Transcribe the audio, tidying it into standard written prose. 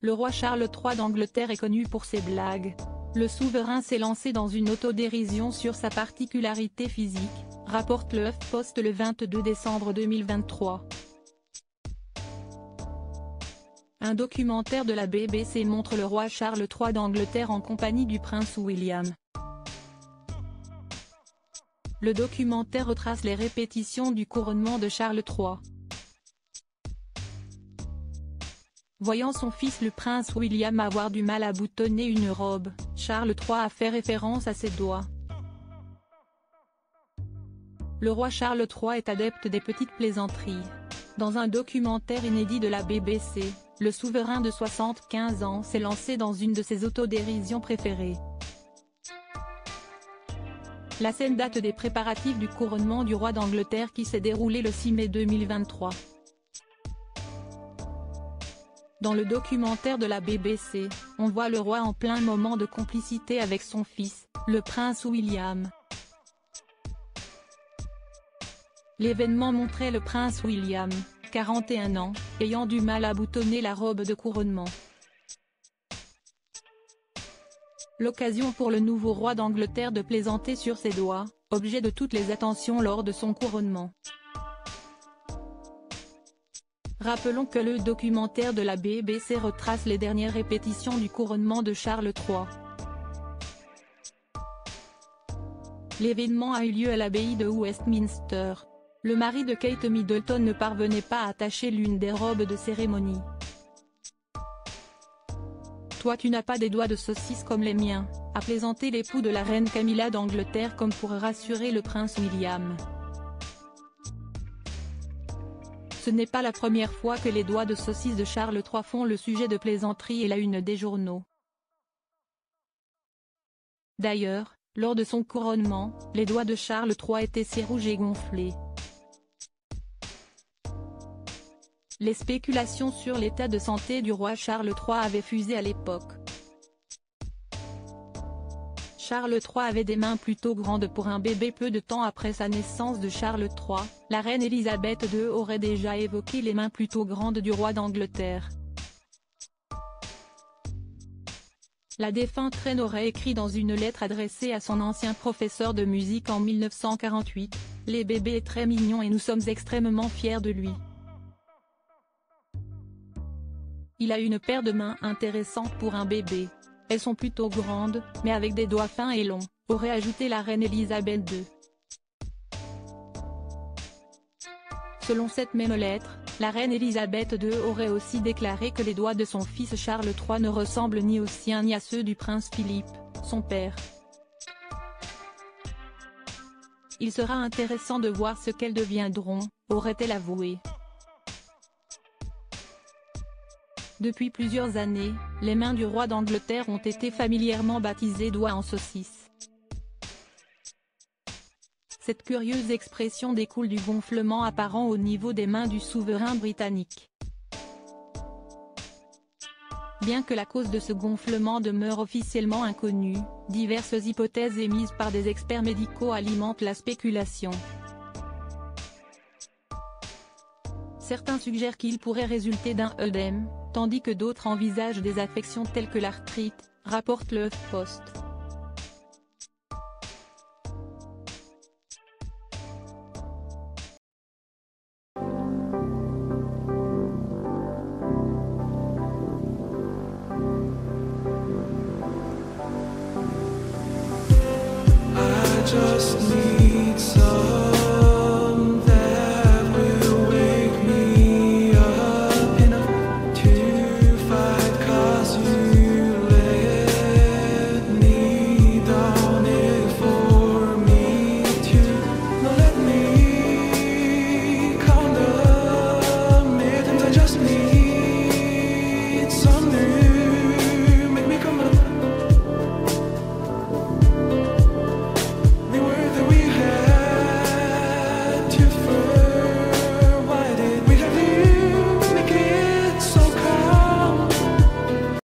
Le roi Charles III d'Angleterre est connu pour ses blagues. Le souverain s'est lancé dans une autodérision sur sa particularité physique, rapporte le HuffPost le 22 décembre 2023. Un documentaire de la BBC montre le roi Charles III d'Angleterre en compagnie du prince William. Le documentaire retrace les répétitions du couronnement de Charles III. Voyant son fils le prince William avoir du mal à boutonner une robe, Charles III a fait référence à ses doigts. Le roi Charles III est adepte des petites plaisanteries. Dans un documentaire inédit de la BBC, le souverain de 75 ans s'est lancé dans une de ses autodérisions préférées. La scène date des préparatifs du couronnement du roi d'Angleterre qui s'est déroulé le 6 mai 2023. Dans le documentaire de la BBC, on voit le roi en plein moment de complicité avec son fils, le prince William. L'événement montrait le prince William, 41 ans, ayant du mal à boutonner la robe de couronnement. L'occasion pour le nouveau roi d'Angleterre de plaisanter sur ses doigts, objet de toutes les attentions lors de son couronnement. Rappelons que le documentaire de la BBC retrace les dernières répétitions du couronnement de Charles III. L'événement a eu lieu à l'abbaye de Westminster. Le mari de Kate Middleton ne parvenait pas à attacher l'une des robes de cérémonie. « Toi tu n'as pas des doigts de saucisse comme les miens », a plaisanté l'époux de la reine Camilla d'Angleterre comme pour rassurer le prince William. Ce n'est pas la première fois que les doigts de saucisse de Charles III font le sujet de plaisanteries et la une des journaux. D'ailleurs, lors de son couronnement, les doigts de Charles III étaient si rouges et gonflés. Les spéculations sur l'état de santé du roi Charles III avaient fusé à l'époque. Charles III avait des mains plutôt grandes pour un bébé. Peu de temps après sa naissance de Charles III, la reine Elisabeth II aurait déjà évoqué les mains plutôt grandes du roi d'Angleterre. La défunte reine aurait écrit dans une lettre adressée à son ancien professeur de musique en 1948, « Le bébé est très mignon et nous sommes extrêmement fiers de lui. Il a une paire de mains intéressantes pour un bébé. Elles sont plutôt grandes, mais avec des doigts fins et longs », aurait ajouté la reine Elisabeth II. Selon cette même lettre, la reine Elisabeth II aurait aussi déclaré que les doigts de son fils Charles III ne ressemblent ni aux siens ni à ceux du prince Philippe, son père. Il sera intéressant de voir ce qu'elles deviendront, aurait-elle avoué. Depuis plusieurs années, les mains du roi d'Angleterre ont été familièrement baptisées doigts en saucisse. Cette curieuse expression découle du gonflement apparent au niveau des mains du souverain britannique. Bien que la cause de ce gonflement demeure officiellement inconnue, diverses hypothèses émises par des experts médicaux alimentent la spéculation. Certains suggèrent qu'il pourrait résulter d'un œdème, tandis que d'autres envisagent des affections telles que l'arthrite, rapporte le HuffPost. I just need